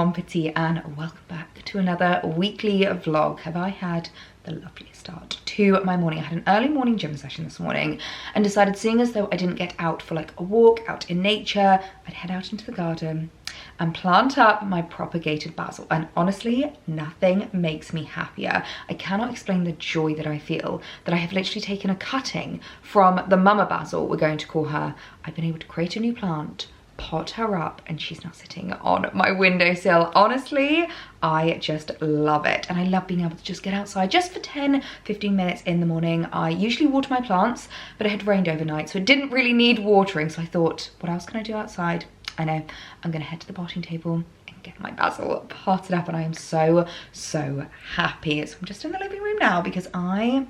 Bon Petit, and welcome back to another weekly vlog. Have I had the loveliest start to my morning? I had an early morning gym session this morning and decided, seeing as though I didn't get out for like a walk out in nature, I'd head out into the garden and plant up my propagated basil. And honestly, nothing makes me happier. I cannot explain the joy that I feel that I have literally taken a cutting from the mama basil, we're going to call her. I've been able to create a new plant, pot her up, and she's now sitting on my windowsill. Honestly, I just love it. And I love being able to just get outside just for 10-15 minutes in the morning. I usually water my plants, but it had rained overnight, so it didn't really need watering. So I thought, what else can I do outside? I know, I'm gonna head to the potting table and get my basil potted up, and I am so happy. So I'm just in the living room now because I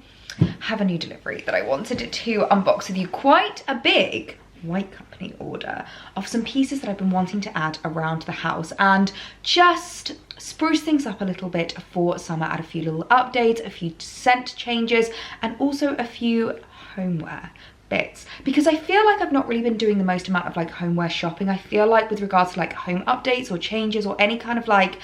have a new delivery that I wanted to unbox with you. Quite a big White Company order of some pieces that I've been wanting to add around the house and just spruce things up a little bit for summer. Add a few little updates, a few scent changes, and also a few homeware bits, because I feel like I've not really been doing the most amount of like homeware shopping. I feel like with regards to like home updates or changes or any kind of like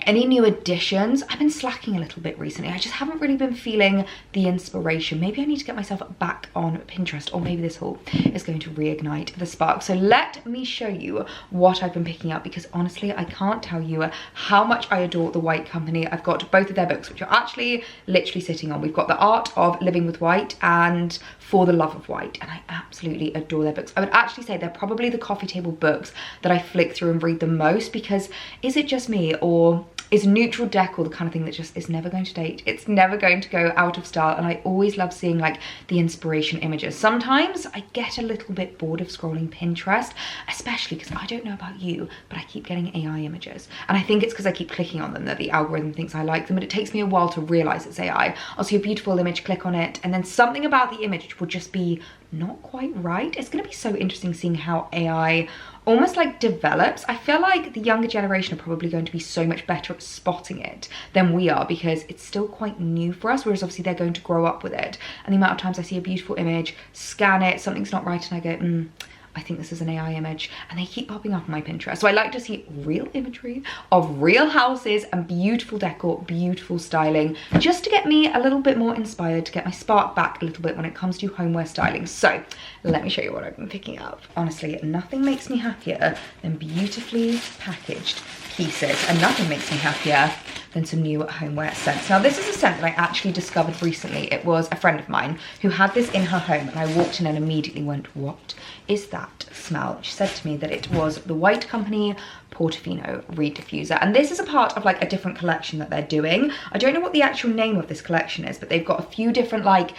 any new additions, I've been slacking a little bit recently. I just haven't really been feeling the inspiration. Maybe I need to get myself back on Pinterest, or maybe this haul is going to reignite the spark. So let me show you what I've been picking up, because honestly, I can't tell you how much I adore the White Company. I've got both of their books, which are actually literally sitting on. We've got The Art of Living with White and For the Love of White, and I absolutely adore their books. I would actually say they're probably the coffee table books that I flick through and read the most, because is it just me, or is neutral decor the kind of thing that just is never going to date? It's never going to go out of style, and I always love seeing like the inspiration images. Sometimes I get a little bit bored of scrolling Pinterest, especially because I don't know about you, but I keep getting AI images, and I think it's because I keep clicking on them that the algorithm thinks I like them, but it takes me a while to realize it's AI. I'll see a beautiful image, click on it, and then something about the image will just be not quite right. It's going to be so interesting seeing how AI almost like develops. I feel like the younger generation are probably going to be so much better at spotting it than we are, because it's still quite new for us, whereas obviously they're going to grow up with it. And the amount of times I see a beautiful image, scan it, something's not right, and I go, I think this is an AI image, and they keep popping up on my Pinterest. So I like to see real imagery of real houses and beautiful decor, beautiful styling, just to get me a little bit more inspired, to get my spark back a little bit when it comes to homeware styling. So let me show you what I've been picking up. Honestly, nothing makes me happier than beautifully packaged pieces, and nothing makes me happier than some new homeware scents. Now, this is a scent that I actually discovered recently. It was a friend of mine who had this in her home, and I walked in and immediately went, what is that smell? She said to me that it was the White Company Portofino Reed Diffuser, and this is a part of like a different collection that they're doing. I don't know what the actual name of this collection is, but they've got a few different like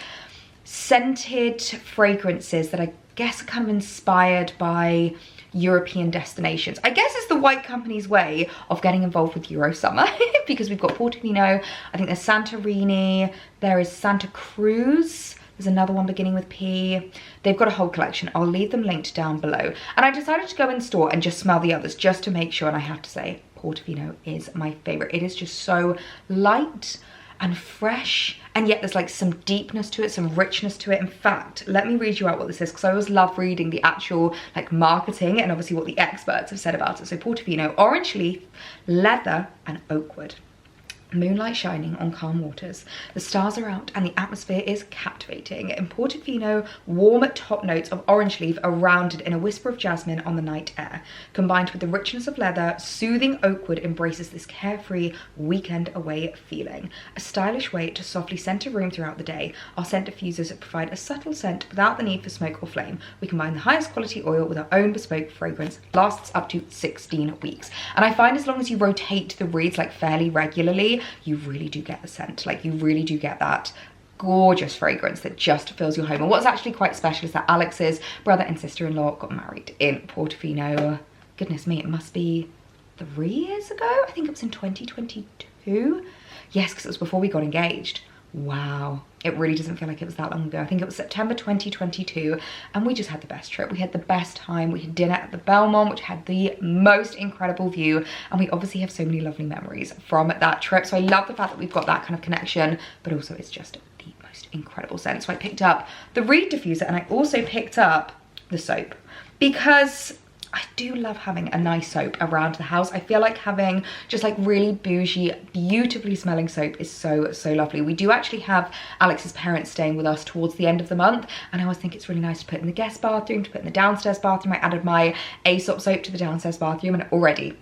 scented fragrances that I guess are kind of inspired by European destinations. I guess it's the White Company's way of getting involved with Euro summer because we've got Portofino, I think there's Santorini, there is Santa Cruz, there's another one beginning with P. They've got a whole collection. I'll leave them linked down below. And I decided to go in store and just smell the others just to make sure, and I have to say, Portofino is my favorite. It is just so light and fresh, and yet there's like some deepness to it, some richness to it. In fact, let me read you out what this is, because I always love reading the actual like marketing and obviously what the experts have said about it. So Portofino, orange leaf, leather, and oak wood. Moonlight shining on calm waters. The stars are out and the atmosphere is captivating. In Portofino, warm top notes of orange leaf are rounded in a whisper of jasmine on the night air. Combined with the richness of leather, soothing oak wood embraces this carefree, weekend away feeling. A stylish way to softly scent a room throughout the day. Our scent diffusers provide a subtle scent without the need for smoke or flame. We combine the highest quality oil with our own bespoke fragrance. Lasts up to 16 weeks. And I find as long as you rotate the reeds like fairly regularly, you really do get the scent. Like, you really do get that gorgeous fragrance that just fills your home. And what's actually quite special is that Alex's brother and sister-in-law got married in Portofino. Goodness me, it must be 3 years ago. I think it was in 2022. Yes, because it was before we got engaged. Wow, it really doesn't feel like it was that long ago. I think it was September 2022, and we just had the best trip. We had the best time. We had dinner at the Belmont, which had the most incredible view, and we obviously have so many lovely memories from that trip. So I love the fact that we've got that kind of connection, but also it's just the most incredible scent. So I picked up the Reed diffuser, and I also picked up the soap, because I do love having a nice soap around the house. I feel like having just like really bougie, beautifully smelling soap is so, so lovely. We do actually have Alex's parents staying with us towards the end of the month, and I always think it's really nice to put in the guest bathroom, to put in the downstairs bathroom. I added my Aesop soap to the downstairs bathroom, and already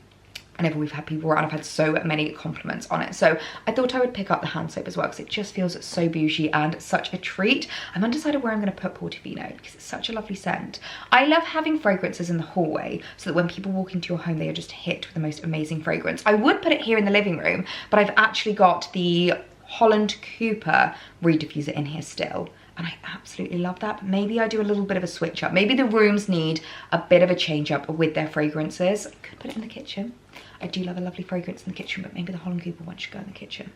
whenever we've had people around, I've had so many compliments on it. So I thought I would pick up the hand soap as well, because it just feels so bougie and such a treat. I'm undecided where I'm going to put Portofino, because it's such a lovely scent. I love having fragrances in the hallway, so that when people walk into your home, they are just hit with the most amazing fragrance. I would put it here in the living room, but I've actually got the Holland Cooper reed diffuser in here still. And I absolutely love that. But maybe I do a little bit of a switch up. Maybe the rooms need a bit of a change up with their fragrances. I could put it in the kitchen. I do love a lovely fragrance in the kitchen, but maybe the Holland Cooper one should go in the kitchen.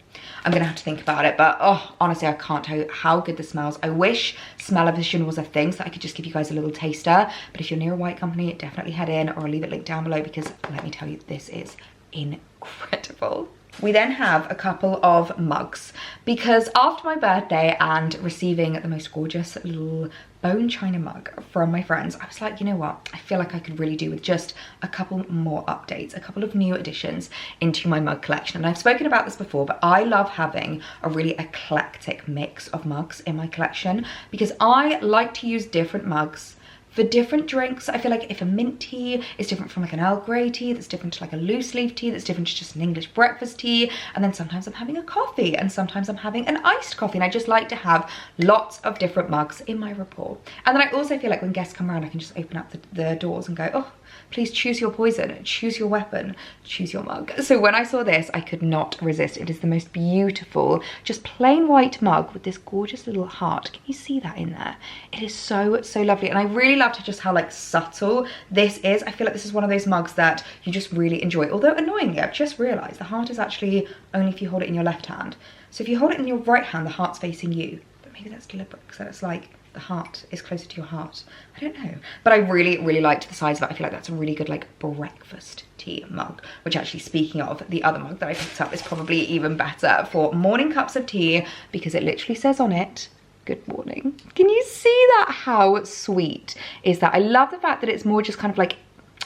I'm gonna have to think about it, but oh, honestly, I can't tell you how good this smells. I wish smell-o-vision was a thing, so I could just give you guys a little taster. But if you're near a white company, definitely head in, or I'll leave it linked down below, because let me tell you, this is incredible. We then have a couple of mugs, because after my birthday and receiving the most gorgeous little bone china mug from my friends, I was like, you know what, I feel like I could really do with just a couple more updates, a couple of new additions into my mug collection. And I've spoken about this before, but I love having a really eclectic mix of mugs in my collection, because I like to use different mugs for different drinks. I feel like if a mint tea is different from like an Earl Grey tea, that's different to like a loose leaf tea, that's different to just an English breakfast tea, and then sometimes I'm having a coffee, and sometimes I'm having an iced coffee, and I just like to have lots of different mugs in my rapport. And then I also feel like when guests come around, I can just open up the doors and go, oh, please choose your poison, choose your weapon, choose your mug. So when I saw this, I could not resist. It is the most beautiful, just plain white mug with this gorgeous little heart. Can you see that in there? It is so, so lovely. And I really loved just how like subtle this is. I feel like this is one of those mugs that you just really enjoy. Although annoyingly, I've just realized the heart is actually only if you hold it in your left hand. So if you hold it in your right hand, the heart's facing you. But maybe that's deliberate, so it's like the heart is closer to your heart. I don't know. But I really, really liked the size of it. I feel like that's a really good like breakfast tea mug, which actually, speaking of, the other mug that I picked up is probably even better for morning cups of tea, because it literally says on it, good morning. Can you see that? How sweet is that? I love the fact that it's more just kind of like,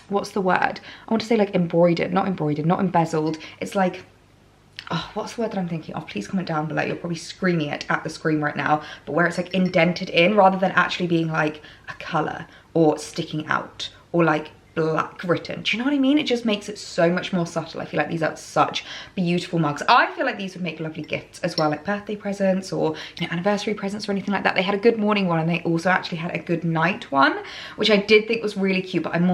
what's the word? I want to say like embroidered, not embezzled. It's like, oh, what's the word that I'm thinking of? Please comment down below. You're probably screaming it at the screen right now, but where it's like indented in rather than actually being like a color or sticking out or like black written. Do you know what I mean? It just makes it so much more subtle. I feel like these are such beautiful mugs. I feel like these would make lovely gifts as well, like birthday presents or, you know, anniversary presents or anything like that. They had a good morning one, and they also actually had a good night one, which I did think was really cute, but I'm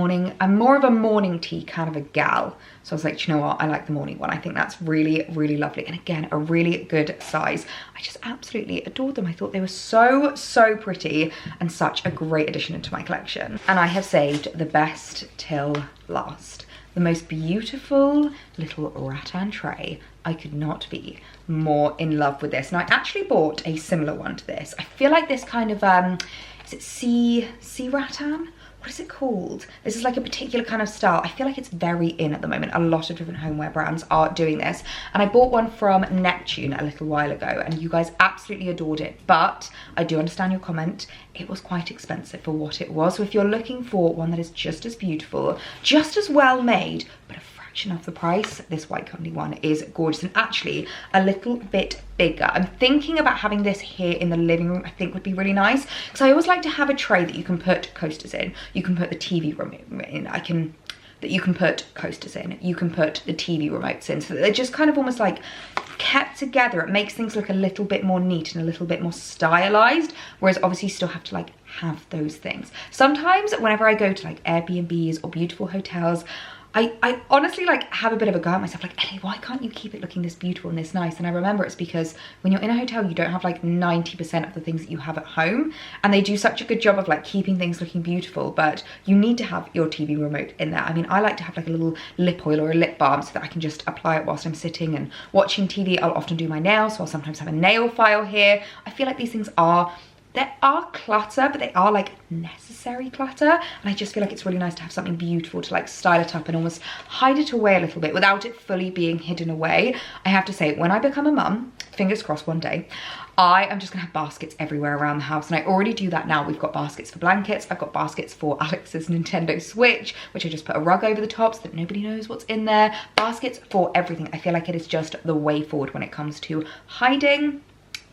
more of a morning tea kind of a gal. So I was like, you know what? I like the morning one. I think that's really, really lovely. And again, a really good size. I just absolutely adored them. I thought they were so, so pretty and such a great addition into my collection. And I have saved the best till last. The most beautiful little rattan tray. I could not be more in love with this. And I actually bought a similar one to this. I feel like this kind of, is it sea rattan? What is it called? This is like a particular kind of style. I feel like it's very in at the moment. A lot of different homeware brands are doing this. And I bought one from Neptune a little while ago, and you guys absolutely adored it. But I do understand your comment. It was quite expensive for what it was. So if you're looking for one that is just as beautiful, just as well made, but a fraction of the price, this White Company one is gorgeous, and actually a little bit bigger. I'm thinking about having this here in the living room. I think would be really nice, because I always like to have a tray that you can put coasters in. You can put the TV remote in. You can put coasters in. You can put the TV remotes in, so that they're just kind of almost like kept together. It makes things look a little bit more neat and a little bit more stylized, whereas obviously you still have to like have those things. Sometimes whenever I go to like Airbnbs or beautiful hotels, I honestly like have a bit of a go at myself, like, Ellie, why can't you keep it looking this beautiful and this nice? And I remember it's because when you're in a hotel, you don't have like 90% of the things that you have at home, and they do such a good job of like keeping things looking beautiful, but you need to have your TV remote in there. I mean, I like to have like a little lip oil or a lip balm so that I can just apply it whilst I'm sitting and watching TV. I'll often do my nails, so I'll sometimes have a nail file here. I feel like these things there are clutter, but they are like necessary clutter. And I just feel like it's really nice to have something beautiful to like style it up and almost hide it away a little bit without it fully being hidden away. I have to say, when I become a mum, fingers crossed one day, I am just gonna have baskets everywhere around the house, and I already do that now. We've got baskets for blankets, I've got baskets for Alex's Nintendo Switch, which I just put a rug over the top so that nobody knows what's in there. Baskets for everything. I feel like it is just the way forward when it comes to hiding,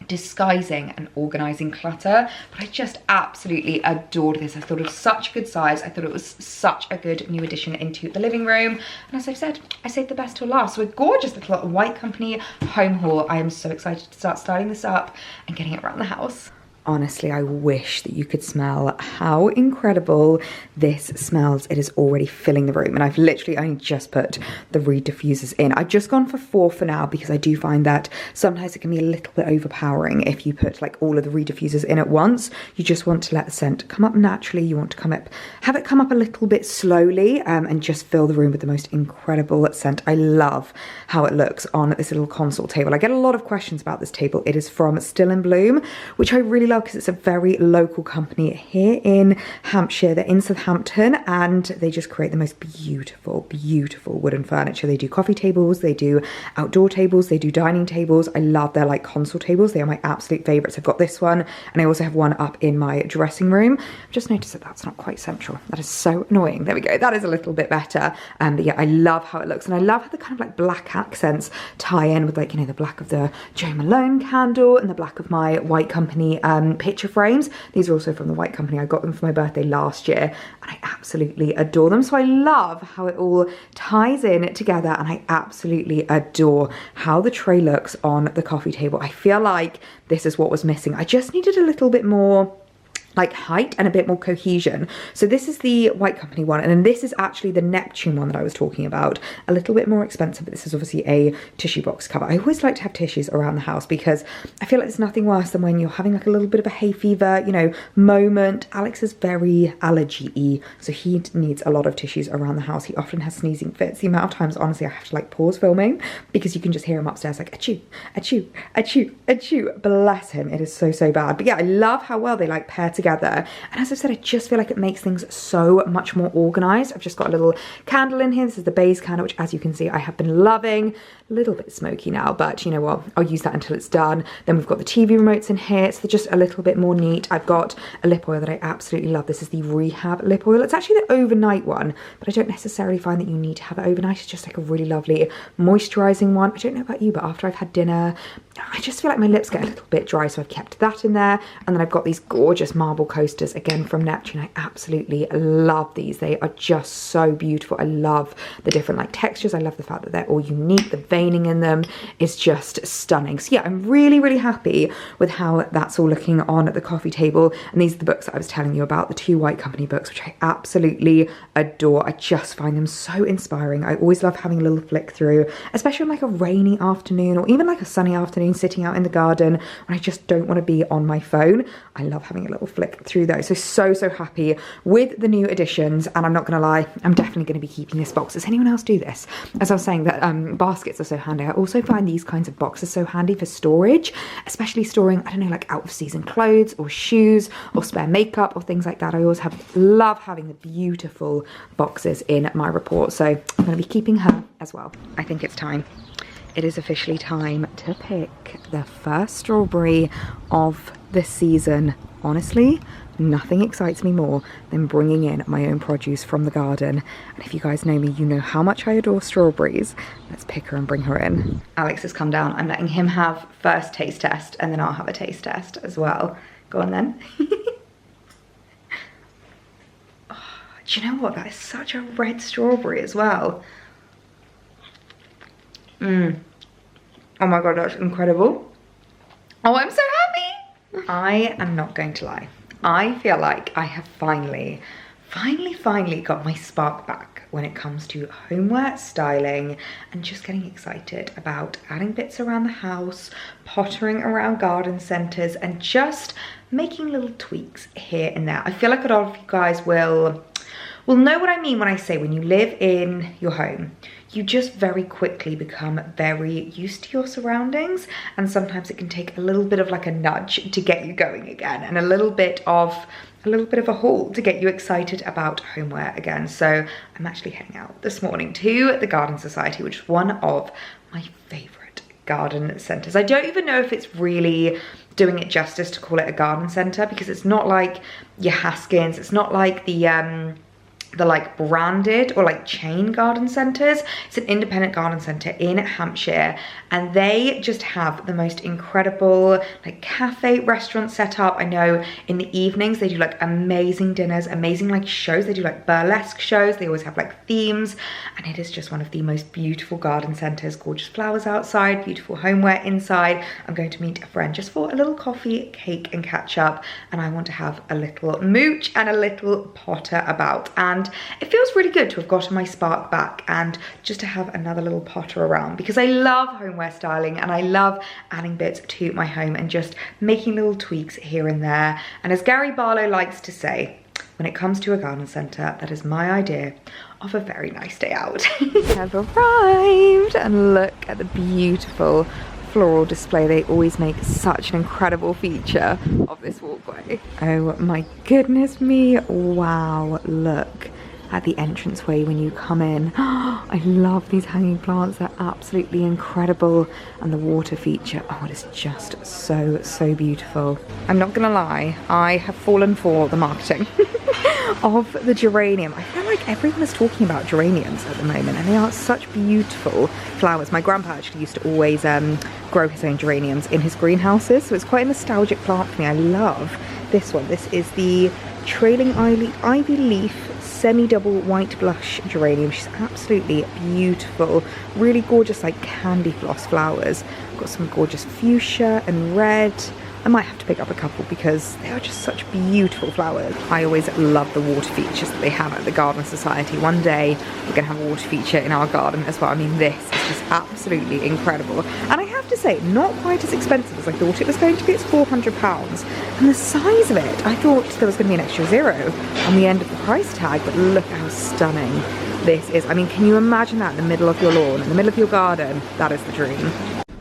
disguising and organizing clutter. But I just absolutely adored this. I thought it was such a good size. I thought it was such a good new addition into the living room, and as I've said, I saved the best till last. So a gorgeous little White Company home haul. I am so excited to start styling this up and getting it around the house. Honestly, I wish that you could smell how incredible this smells. It is already filling the room, and I've literally only just put the reed diffusers in. I've just gone for 4 for now because I do find that sometimes it can be a little bit overpowering if you put like all of the reed diffusers in at once. You just want to let the scent come up naturally. You want to have it come up a little bit slowly, and just fill the room with the most incredible scent. I love how it looks on this little console table. I get a lot of questions about this table. It is from Still in Bloom, which I really love because it's a very local company here in Hampshire. They're in Southampton, and they just create the most beautiful, beautiful wooden furniture. They do coffee tables, they do outdoor tables, they do dining tables. I love their like console tables. They are my absolute favorites. I've got this one, and I also have one up in my dressing room. I've just noticed that that's not quite central. That is so annoying. There we go. That is a little bit better. But yeah, I love how it looks, and I love how the kind of like black accents tie in with like, you know, the black of the Jo Malone candle and the black of my White Company picture frames. These are also from the White Company. I got them for my birthday last year, and I absolutely adore them. So I love how it all ties in together, and I absolutely adore how the tray looks on the coffee table. I feel like this is what was missing. I just needed a little bit more like height and a bit more cohesion. So this is the White Company one, and then this is actually the Neptune one that I was talking about. A little bit more expensive, but this is obviously a tissue box cover. I always like to have tissues around the house because I feel like there's nothing worse than when you're having like a little bit of a hay fever, you know, moment. Alex is very allergy-y, so he needs a lot of tissues around the house. He often has sneezing fits. The amount of times, honestly, I have to like pause filming because you can just hear him upstairs like achoo, achoo, achoo, achoo. Bless him. It is so, so bad. But yeah, I love how well they like pair together, and as I said, I just feel like it makes things so much more organized. I've just got a little candle in here. This is the baize candle, which as you can see I have been loving. A little bit smoky now, but you know what, I'll use that until it's done. Then we've got the TV remotes in here, so they're just a little bit more neat. I've got a lip oil that I absolutely love. This is the Rehab lip oil. It's actually the overnight one, but I don't necessarily find that you need to have it overnight. It's just like a really lovely moisturizing one. I don't know about you, but after I've had dinner, I just feel like my lips get a little bit dry, so I've kept that in there. And then I've got these gorgeous marble coasters, again from Neptune. I absolutely love these. They are just so beautiful. I love the different like textures. I love the fact that they're all unique. The veining in them is just stunning. So yeah, I'm really, really happy with how that's all looking on the coffee table. And these are the books that I was telling you about, the 2 White Company books, which I absolutely adore. I just find them so inspiring. I always love having a little flick through, especially on like a rainy afternoon or even like a sunny afternoon sitting out in the garden when I just don't want to be on my phone. I love having a little flick through those. So happy with the new additions, and I'm not gonna lie, I'm definitely going to be keeping this box. Does anyone else do this? As I was saying that baskets are so handy, I also find these kinds of boxes so handy for storage, especially storing, I don't know, like out of season clothes or shoes or spare makeup or things like that. I always love having the beautiful boxes in my report, so I'm going to be keeping her as well. I think it's time. It is officially time to pick the first strawberry of the season. Honestly, nothing excites me more than bringing in my own produce from the garden. And if you guys know me, you know how much I adore strawberries. Let's pick her and bring her in. Alex has come down. I'm letting him have first taste test, and then I'll have a taste test as well. Go on then. Oh, do you know what? That is such a red strawberry as well. Oh my god, that's incredible. Oh, I'm so happy. I am not going to lie. I feel like I have finally got my spark back when it comes to homeware, styling, and just getting excited about adding bits around the house, pottering around garden centres, and just making little tweaks here and there. I feel like a lot of you guys will know what I mean when I say when you live in your home, you just very quickly become very used to your surroundings, and sometimes it can take a little bit of like a nudge to get you going again, and a little bit of a haul to get you excited about homeware again. So I'm actually heading out this morning to the Garden Society, which is one of my favourite garden centres. I don't even know if it's really doing it justice to call it a garden centre, because it's not like your Haskins, it's not like the like branded or like chain garden centres. It's an independent garden centre in Hampshire, and they just have the most incredible like cafe restaurant setup. I know in the evenings they do like amazing dinners, amazing like shows. They do like burlesque shows. They always have like themes, and it is just one of the most beautiful garden centres. Gorgeous flowers outside, beautiful homeware inside. I'm going to meet a friend just for a little coffee, cake and catch up, and I want to have a little mooch and a little potter about. And it feels really good to have gotten my spark back and just to have another little potter around, because I love homeware styling and I love adding bits to my home and just making little tweaks here and there. And as Gary Barlow likes to say, when it comes to a garden centre, that is my idea of a very nice day out. I've arrived, and look at the beautiful floral display. They always make such an incredible feature of this walkway. Oh my goodness me, wow, look at the entranceway when you come in. I love these hanging plants, they're absolutely incredible, and the water feature, oh, it is just so beautiful. I'm not gonna lie, I have fallen for the marketing of the geranium. I feel like everyone is talking about geraniums at the moment, and they are such beautiful flowers. My grandpa actually used to always grow his own geraniums in his greenhouses, so it's quite a nostalgic plant for me. I love this one. This is the trailing ivy leaf semi-double white blush geranium. She's absolutely beautiful, really gorgeous like candy floss flowers. Got some gorgeous fuchsia and red. I might have to pick up a couple because they are just such beautiful flowers. I always love the water features that they have at the Garden Society. One day we're going to have a water feature in our garden as well. I mean, this is just absolutely incredible. And I have to say, not quite as expensive as I thought it was going to be. It's £400. And the size of it, I thought there was going to be an extra zero on the end of the price tag, but look how stunning this is. I mean, can you imagine that in the middle of your lawn, in the middle of your garden? That is the dream.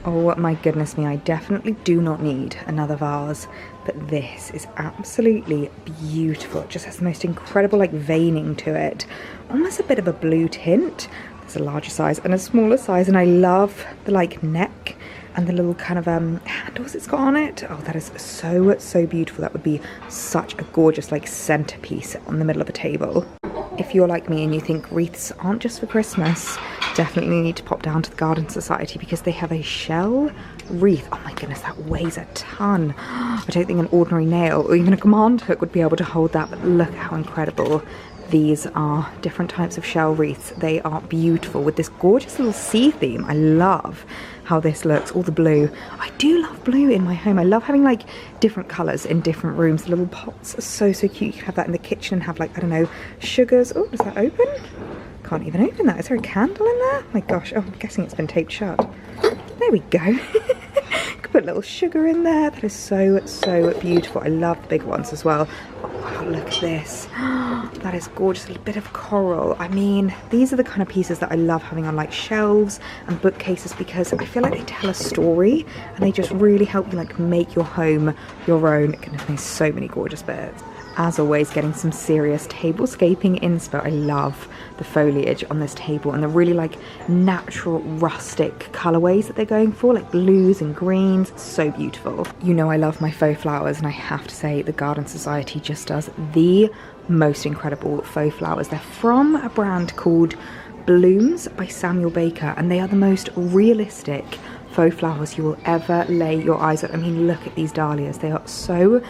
Oh my goodness me, I definitely do not need another vase, but this is absolutely beautiful. It just has the most incredible like veining to it, almost a bit of a blue tint. There's a larger size and a smaller size, and I love the like neck and the little kind of handles it's got on it. Oh, that is so beautiful. That would be such a gorgeous like centerpiece on the middle of a table. If you're like me and you think wreaths aren't just for Christmas, definitely need to pop down to the Garden Society because they have a shell wreath. Oh my goodness, that weighs a ton. I don't think an ordinary nail or even a command hook would be able to hold that, but look how incredible these are. Different types of shell wreaths. They are beautiful with this gorgeous little sea theme. I love how this looks, all the blue. I do love blue in my home. I love having like different colours in different rooms. The little pots are so cute. You can have that in the kitchen and have like, I don't know, sugars. Oh, does that open? Can't even open that. Is there a candle in there? Oh my gosh, oh, I'm guessing it's been taped shut. There we go. Could put a little sugar in there. That is so beautiful. I love the big ones as well. Oh wow, look at this. That is gorgeous. A bit of coral. I mean, these are the kind of pieces that I love having on like shelves and bookcases because I feel like they tell a story and they just really help you like make your home your own. It contains so many gorgeous bits. As always, getting some serious tablescaping inspo. I love the foliage on this table and the really like natural rustic colorways that they're going for, like blues and greens. So beautiful. You know I love my faux flowers, and I have to say the Garden Society just does the most incredible faux flowers. They're from a brand called Blooms by Samuel Baker, and they are the most realistic faux flowers you will ever lay your eyes on. I mean, look at these dahlias. They are so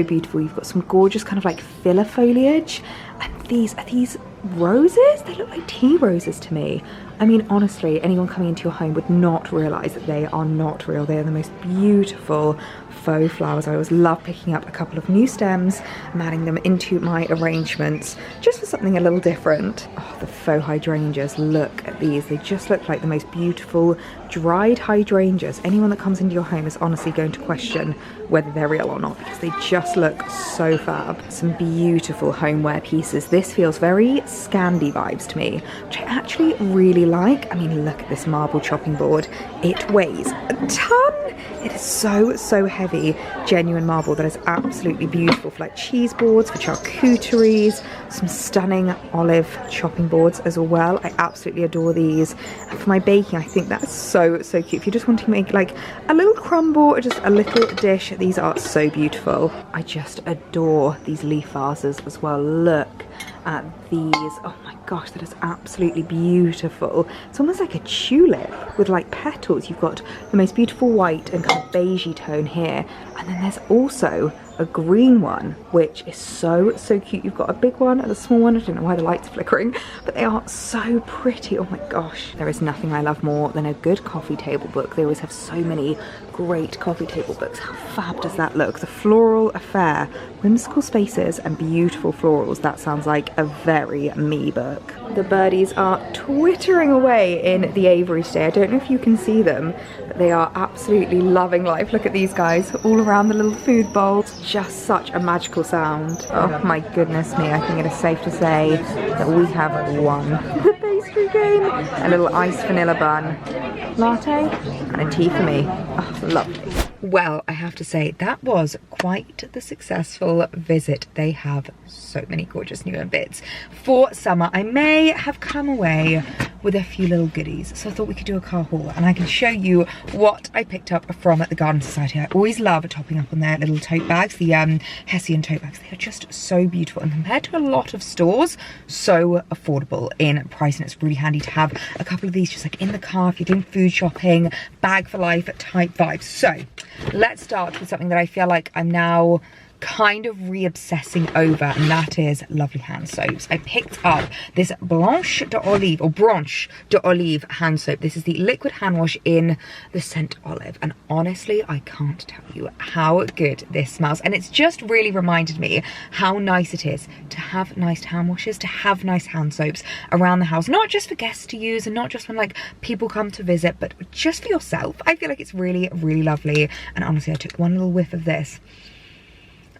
beautiful. You've got some gorgeous kind of like filler foliage, and these are these roses. They look like tea roses to me. I mean, honestly, anyone coming into your home would not realize that they are not real. They are the most beautiful faux flowers. I always love picking up a couple of new stems and adding them into my arrangements just for something a little different. Oh, the faux hydrangeas, look at these. They just look like the most beautiful dried hydrangeas. Anyone that comes into your home is honestly going to question whether they're real or not because they just look so fab. Some beautiful homeware pieces. This feels very Scandi vibes to me, which I actually really like. I mean, look at this marble chopping board. It weighs a ton. It is so heavy, genuine marble that is absolutely beautiful for like cheese boards, for charcuteries, some stunning olive chopping boards as well. I absolutely adore these. And for my baking, I think that's so cute. If you're just wanting to make like a little crumble or just a little dish, these are so beautiful. I just adore these leaf vases as well. Look at these. Oh my gosh, that is absolutely beautiful. It's almost like a tulip with like petals. You've got the most beautiful white and kind of beigey tone here, and then there's also a green one, which is so cute. You've got a big one and a small one. I don't know why the light's flickering, but they are so pretty. Oh my gosh, there is nothing I love more than a good coffee table book. They always have so many great coffee table books. How fab does that look? The Floral Affair, whimsical spaces and beautiful florals. That sounds like a very me book. The birdies are twittering away in the aviary today. I don't know if you can see them, but they are absolutely loving life. Look at these guys all around the little food bowls. Just such a magical sound. Oh my goodness me, I think it is safe to say that we have won the pastry game. A little iced vanilla bun latte and a tea for me. Oh, lovely. Well, I have to say that was quite the successful visit. They have so many gorgeous new bits. For summer, I may have come away with a few little goodies, so I thought we could do a car haul and I can show you what I picked up from the Garden Society. I always love topping up on their little tote bags, the Hessian tote bags. They are just so beautiful, and compared to a lot of stores, so affordable in price, and it's really handy to have a couple of these just like in the car if you're doing food shopping, bag for life type vibes. So let's start with something that I feel like I'm now kind of re-obsessing over, and that is lovely hand soaps. I picked up this Blanche d'Olive hand soap. This is the liquid hand wash in the scent olive, and honestly I can't tell you how good this smells, and it's just really reminded me how nice it is to have nice hand washes, to have nice hand soaps around the house, not just for guests to use and not just when like people come to visit, but just for yourself. I feel like it's really lovely, and honestly I took one little whiff of this.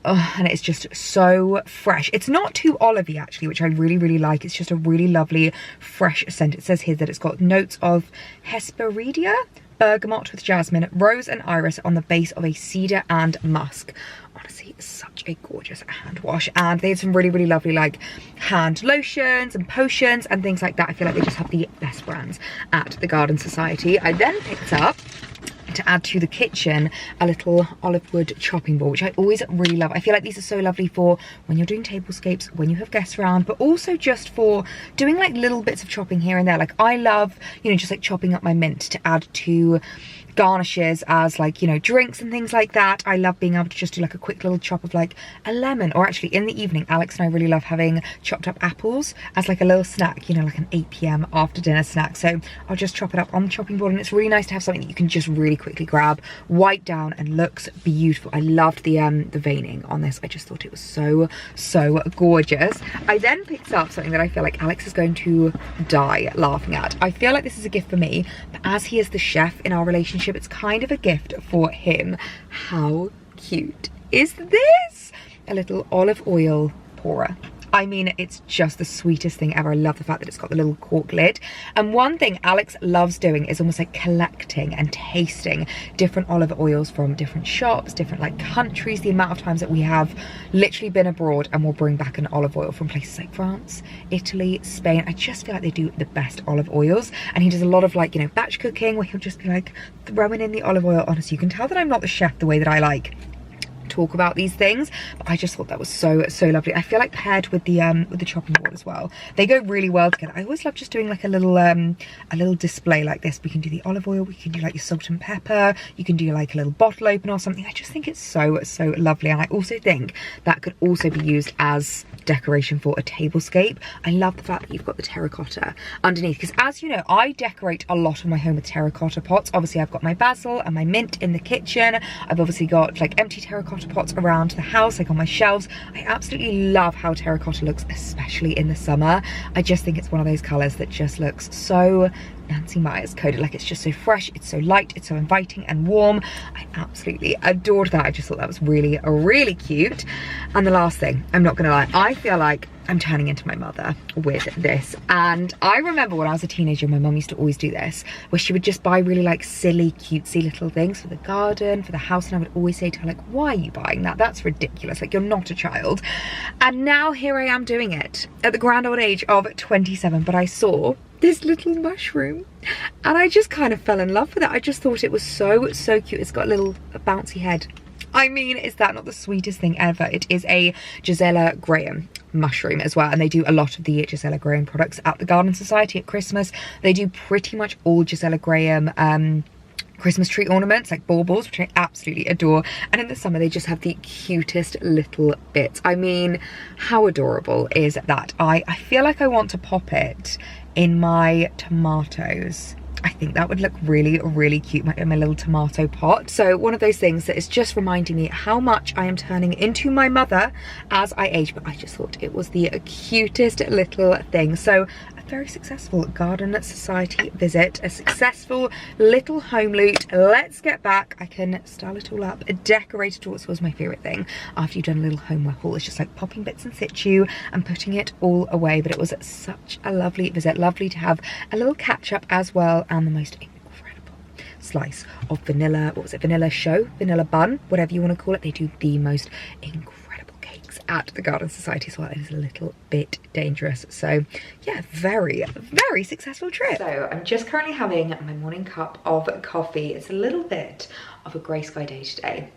Oh, and it's just so fresh. It's not too olivey actually, which I really like. It's just a really lovely fresh scent. It says here that it's got notes of Hesperidia, bergamot with jasmine, rose and iris on the base of a cedar and musk. Honestly, it's such a gorgeous hand wash, and they have some really lovely like hand lotions and potions and things like that. I feel like they just have the best brands at the Garden Society. I then picked up, to add to the kitchen, a little olive wood chopping board, which I always really love. I feel like these are so lovely for when you're doing tablescapes, when you have guests around, but also just for doing like little bits of chopping here and there. Like I love, you know, just like chopping up my mint to add to garnishes as like, you know, drinks and things like that. I love being able to just do like a quick little chop of like a lemon, or actually in the evening Alex and I really love having chopped up apples as like a little snack, you know, like an 8 p.m. after dinner snack. So I'll just chop it up on the chopping board, and it's really nice to have something that you can just really quickly grab, wipe down, and looks beautiful. I loved the veining on this. I just thought it was so gorgeous. I then picked up something that I feel like Alex is going to die laughing at. I feel like this is a gift for me, but as he is the chef in our relationship, it's kind of a gift for him. How cute is this? A little olive oil pourer. I mean, it's just the sweetest thing ever. I love the fact that it's got the little cork lid. And one thing Alex loves doing is almost like collecting and tasting different olive oils from different shops, different like countries. The amount of times that we have literally been abroad and we'll bring back an olive oil from places like France, Italy, Spain. I just feel like they do the best olive oils. And he does a lot of like, you know, batch cooking where he'll just be like throwing in the olive oil. Honestly, you can tell that I'm not the chef the way that I like talk about these things, but I just thought that was so lovely. I feel like paired with the chopping board as well, they go really well together. I always love just doing like a little display like this. We can do the olive oil, we can do like your salt and pepper, you can do like a little bottle opener or something. I just think it's so lovely, and I also think that could also be used as decoration for a tablescape. I love the fact that you've got the terracotta underneath, because as you know, I decorate a lot of my home with terracotta pots. Obviously I've got my basil and my mint in the kitchen. I've obviously got like empty terracotta pots around the house, like on my shelves. I absolutely love how terracotta looks, especially in the summer. I just think it's one of those colors that just looks so Nancy Myers coded. Like, it's just so fresh, it's so light, it's so inviting and warm. I absolutely adored that. I just thought that was really, really cute. And the last thing, I'm not gonna lie, I feel like I'm turning into my mother with this. And I remember when I was a teenager, my mum used to always do this, where she would just buy really like silly, cutesy little things for the garden, for the house, and I would always say to her, like, why are you buying that? That's ridiculous, like, you're not a child. And now here I am doing it at the grand old age of 27, but I saw this little mushroom and I just kind of fell in love with it. I just thought it was so cute. It's got a little bouncy head. I mean, is that not the sweetest thing ever? It is a Gisela Graham mushroom as well, and they do a lot of the Gisela Graham products at the Garden Society at Christmas. They do pretty much all Gisela Graham Christmas tree ornaments, like baubles, which I absolutely adore. And in the summer, they just have the cutest little bits. I mean, how adorable is that? I feel like I want to pop it in my tomatoes. I think that would look really, really cute in my little tomato pot. So one of those things that is just reminding me how much I am turning into my mother as I age, but I just thought it was the cutest little thing. So a very successful Garden Society visit, a successful little home loot. Let's get back. I can style it all up, decorate it all. This was my favorite thing after you've done a little homeware haul. It's just like popping bits in situ and putting it all away. But it was such a lovely visit. Lovely to have a little catch up as well, and the most incredible slice of vanilla, what was it, vanilla bun, whatever you want to call it. They do the most incredible cakes at the Garden Society as well. It is a little bit dangerous. So yeah, very successful trip. So I'm just currently having my morning cup of coffee. It's a little bit of a grey sky day today,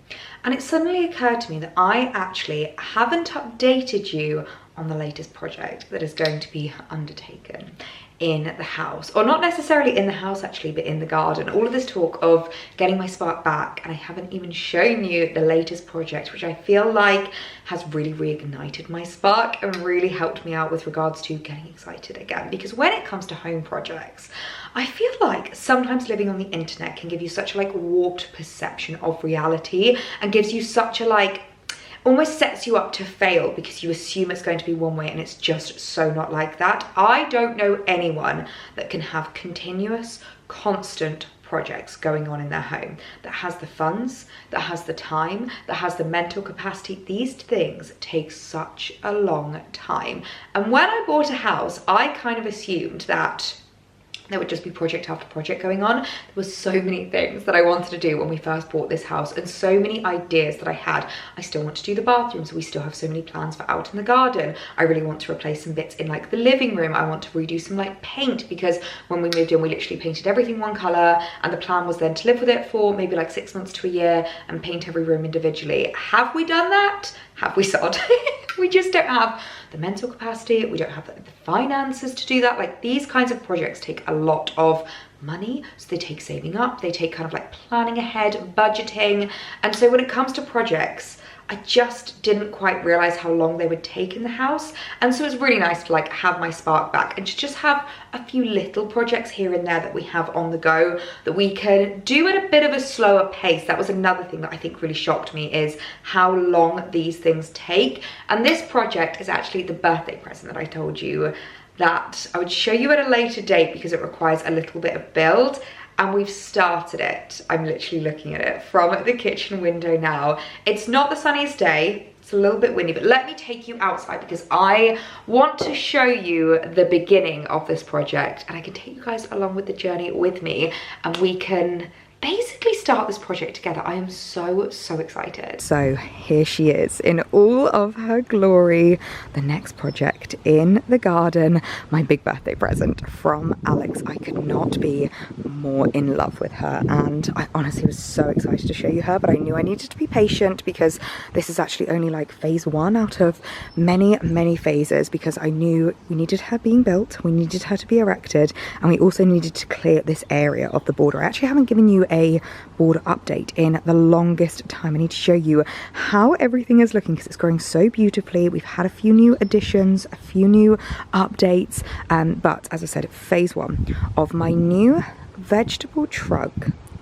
and it suddenly occurred to me that I actually haven't updated you on the latest project that is going to be undertaken in the house, or not necessarily in the house actually, but in the garden. All of this talk of getting my spark back, and I haven't even shown you the latest project, which I feel like has really reignited my spark and really helped me out with regards to getting excited again. Because when it comes to home projects, I feel like sometimes living on the internet can give you such a like warped perception of reality, and gives you such a like, almost sets you up to fail because you assume it's going to be one way, and it's just so not like that. I don't know anyone that can have continuous, constant projects going on in their home, that has the funds, that has the time, that has the mental capacity. These things take such a long time. And when I bought a house, I kind of assumed that there would just be project after project going on. There was so many things that I wanted to do when we first bought this house, and so many ideas that I had. I still want to do the bathrooms. We still have so many plans for out in the garden. I really want to replace some bits in like the living room. I want to redo some like paint, because when we moved in, we literally painted everything one color, and the plan was then to live with it for maybe like 6 months to a year and paint every room individually. Have we done that? Have we sod? We just don't have the mental capacity. We don't have the finances to do that. Like, these kinds of projects take a lot of money, so they take saving up, they take kind of like planning ahead, budgeting. And so when it comes to projects, I just didn't quite realize how long they would take in the house. And so it's really nice to like have my spark back and to just have a few little projects here and there that we have on the go that we can do at a bit of a slower pace. That was another thing that I think really shocked me, is how long these things take. And this project is actually the birthday present that I told you that I would show you at a later date because it requires a little bit of build. And we've started it. I'm literally looking at it from the kitchen window now. It's not the sunniest day. It's a little bit windy, but let me take you outside because I want to show you the beginning of this project, and I can take you guys along with the journey with me, and we can basically start this project together. I am so excited. So here she is in all of her glory, the next project in the garden, my big birthday present from Alex. I could not be more in love with her, and I honestly was so excited to show you her, but I knew I needed to be patient because this is actually only like phase 1 out of many phases, because I knew we needed her being built, we needed her to be erected, and we also needed to clear this area of the border. I actually haven't given you a border update in the longest time. I need to show you how everything is looking because it's growing so beautifully. We've had a few new additions, a few new updates, but as I said, phase 1 of my new vegetable truck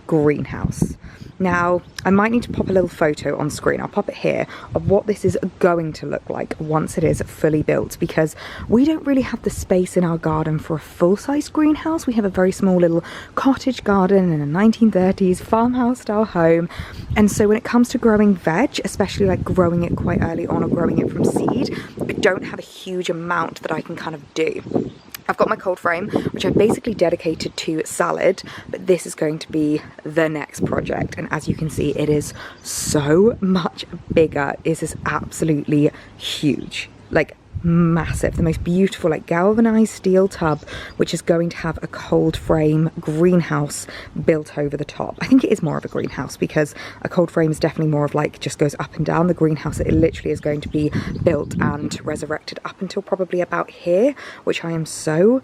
greenhouse. Now, I might need to pop a little photo on screen, I'll pop it here, of what this is going to look like once it is fully built, because we don't really have the space in our garden for a full-size greenhouse. We have a very small little cottage garden in a 1930s farmhouse style home, and so when it comes to growing veg, especially like growing it quite early on or growing it from seed, I don't have a huge amount that I can kind of do. I've got my cold frame, which I basically dedicated to salad, but this is going to be the next project. And as you can see, it is so much bigger. This is absolutely huge, like massive. The most beautiful, like galvanized steel tub, which is going to have a cold frame greenhouse built over the top. I think it is more of a greenhouse, because a cold frame is definitely more of like just goes up and down. The greenhouse, it literally is going to be built and resurrected up until probably about here, which I am so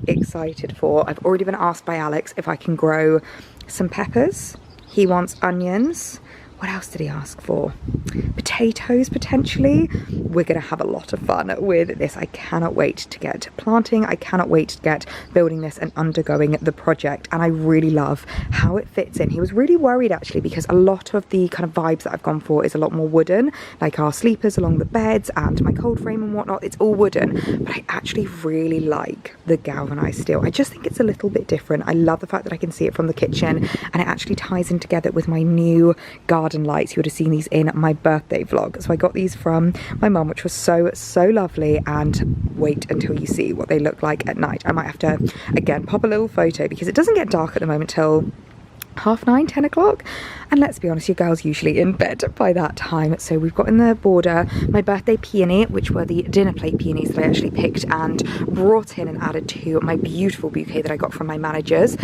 excited for. I've already been asked by Alex if I can grow some peppers. He wants onions. What else did he ask for? Potatoes, potentially. We're gonna have a lot of fun with this. I cannot wait to get planting. I cannot wait to get building this and undergoing the project. And I really love how it fits in. He was really worried actually, because a lot of the kind of vibes that I've gone for is a lot more wooden, like our sleepers along the beds and my cold frame and whatnot. It's all wooden, but I actually really like the galvanized steel. I just think it's a little bit different. I love the fact that I can see it from the kitchen, and it actually ties in together with my new garden lights. You would have seen these in my birthday vlog. So I got these from my mum, which was so lovely, and wait until you see what they look like at night. I might have to again pop a little photo, because it doesn't get dark at the moment till 9:30, 10 o'clock, and let's be honest, your girl's usually in bed by that time. So we've got in the border my birthday peony, which were the dinner plate peonies that I actually picked and brought in and added to my beautiful bouquet that I got from my managers.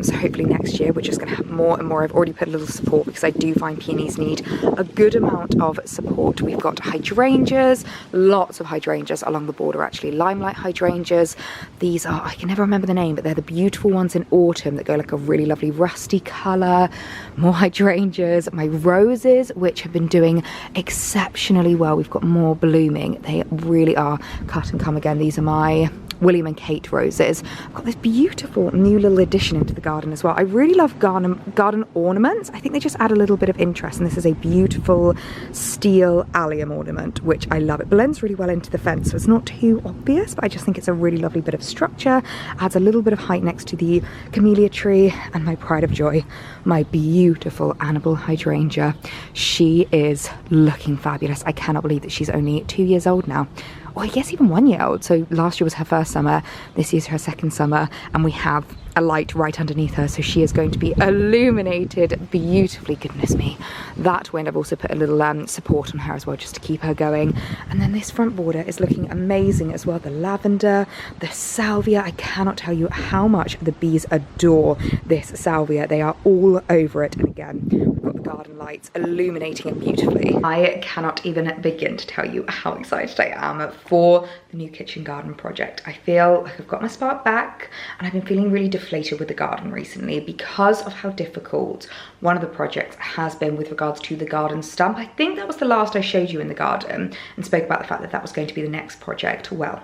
So hopefully next year we're just going to have more and more. I've already put a little support, because I do find peonies need a good amount of support. We've got hydrangeas, lots of hydrangeas along the border actually, limelight hydrangeas. These are, I can never remember the name, but they're the beautiful ones in autumn that go like a really lovely rusty colour. More hydrangeas, my roses, which have been doing exceptionally well. We've got more blooming. They really are cut and come again. These are my William and Kate roses. I've got this beautiful new little addition into the garden as well. I really love garden ornaments. I think they just add a little bit of interest, and this is a beautiful steel allium ornament, which I love. It blends really well into the fence, so it's not too obvious, but I just think it's a really lovely bit of structure. Adds a little bit of height next to the camellia tree, and my pride of joy, my beautiful Annabelle hydrangea. She is looking fabulous. I cannot believe that she's only 2 years old now. Or I guess even 1 year old. So last year was her first summer, this year's her second summer, and we have a light right underneath her, so she is going to be illuminated beautifully. Goodness me, that wind. I've also put a little support on her as well, just to keep her going. And then this front border is looking amazing as well. The lavender, the salvia. I cannot tell you how much the bees adore this salvia. They are all over it. And again, we've got the garden lights illuminating it beautifully. I cannot even begin to tell you how excited I am for the new kitchen garden project. I feel like I've got my spark back, and I've been feeling really deflated with the garden recently because of how difficult one of the projects has been with regards to the garden stump. I think that was the last I showed you in the garden and spoke about the fact that that was going to be the next project. Well,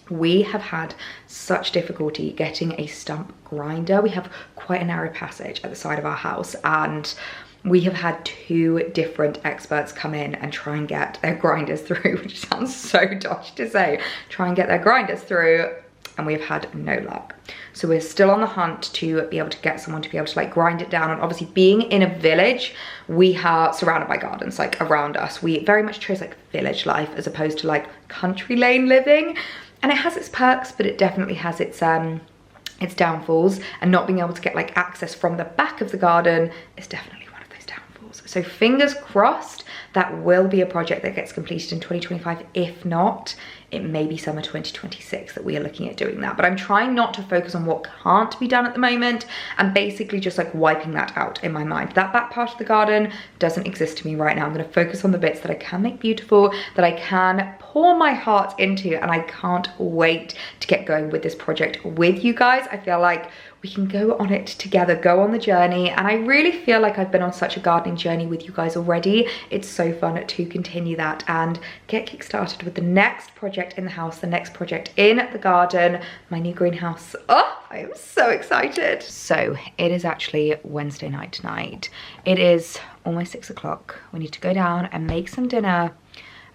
we have had such difficulty getting a stump grinder. We have quite a narrow passage at the side of our house, and we have had 2 different experts come in and try and get their grinders through, which sounds so dodgy to say, try and get their grinders through, and we've had no luck. So we're still on the hunt to be able to get someone to be able to like grind it down. And obviously being in a village, we are surrounded by gardens like around us. We very much chose like village life as opposed to like country lane living. And it has its perks, but it definitely has its downfalls. And not being able to get like access from the back of the garden is definitely one of those downfalls. So fingers crossed that will be a project that gets completed in 2025. If not, it may be summer 2026 that we are looking at doing that. But I'm trying not to focus on what can't be done at the moment, and basically just like wiping that out in my mind. That back part of the garden doesn't exist to me right now. I'm going to focus on the bits that I can make beautiful, that I can pour my heart into, and I can't wait to get going with this project with you guys. I feel like we can go on it together, go on the journey. And I really feel like I've been on such a gardening journey with you guys already. It's so fun to continue that and get kickstarted with the next project in the house, the next project in the garden, my new greenhouse. Oh, I am so excited. So it is actually Wednesday night tonight. It is almost 6 o'clock. We need to go down and make some dinner.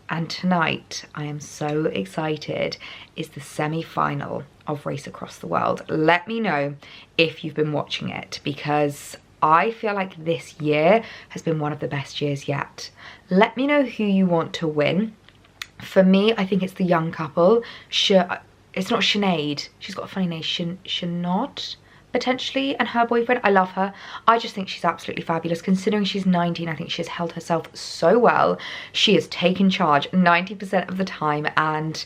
And tonight, I am so excited, is the semi-final of Race Across the World. Let me know if you've been watching it, because I feel like this year has been one of the best years yet. Let me know who you want to win. For me, I think it's the young couple. It's not Sinead. She's got a funny name, Shanod, potentially, and her boyfriend. I love her. I just think she's absolutely fabulous. Considering she's 19, I think she has held herself so well. She has taken charge 90% of the time, and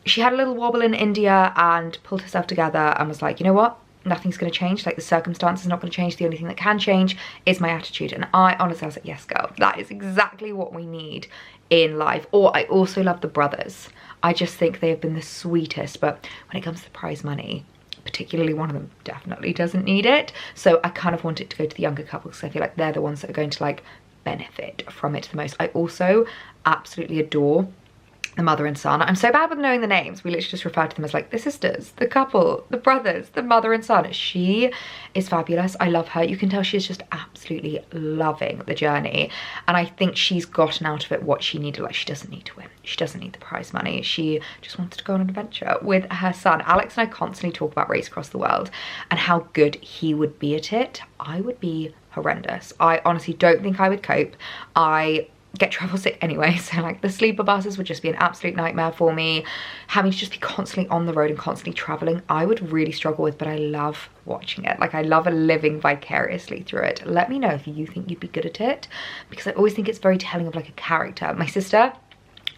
she had a little wobble in India and pulled herself together and was like, you know what? Nothing's going to change. Like, the circumstances are not going to change. The only thing that can change is my attitude. And I honestly was like, yes, girl, that is exactly what we need in life. Or I also love the brothers. I just think they have been the sweetest. But when it comes to prize money, particularly one of them definitely doesn't need it. So I kind of want it to go to the younger couple, because I feel like they're the ones that are going to like benefit from it the most. I also absolutely adore the mother and son. I'm so bad with knowing the names. We literally just refer to them as like the sisters, the couple, the brothers, the mother and son. She is fabulous. I love her. You can tell she's just absolutely loving the journey. And I think she's gotten out of it what she needed. Like, she doesn't need to win. She doesn't need the prize money. She just wanted to go on an adventure with her son. Alex and I constantly talk about Race Across the World and how good he would be at it. I would be horrendous. I honestly don't think I would cope. I get travel sick anyway, so like the sleeper buses would just be an absolute nightmare for me. Having to just be constantly on the road and constantly traveling, I would really struggle with, but I love watching it. Like, I love living vicariously through it. Let me know if you think you'd be good at it, because I always think it's very telling of like a character. My sister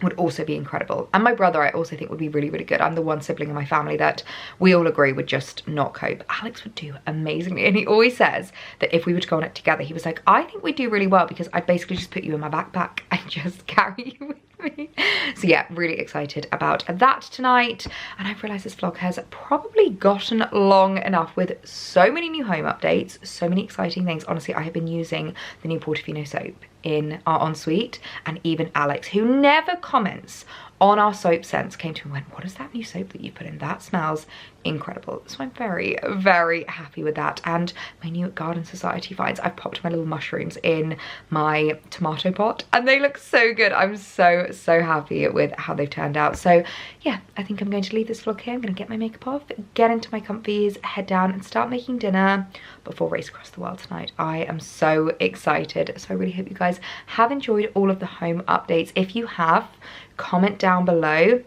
would also be incredible, and my brother I also think would be really, really good. I'm the one sibling in my family that we all agree would just not cope. Alex would do amazingly, and he always says that if we were to go on it together, he was like, I think we'd do really well, because I'd basically just put you in my backpack and just carry you with me. So yeah, really excited about that tonight. And I've realized this vlog has probably gotten long enough with so many new home updates, so many exciting things. Honestly, I have been using the new Portofino soap in our ensuite, and even Alex, who never comments on our soap scents, came to me and went, what is that new soap that you put in? That smells incredible. So I'm very, very happy with that. And my new Garden Society finds, I've popped my little mushrooms in my tomato pot and they look so good. I'm so, so happy with how they've turned out. So yeah, I think I'm going to leave this vlog here. I'm going to get my makeup off, get into my comfies, head down and start making dinner before Race Across the World tonight. I am so excited. So I really hope you guys have enjoyed all of the home updates. If you have, comment down below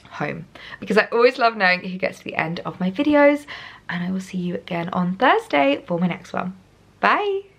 home, because I always love knowing who gets to the end of my videos. And I will see you again on Thursday for my next one. Bye.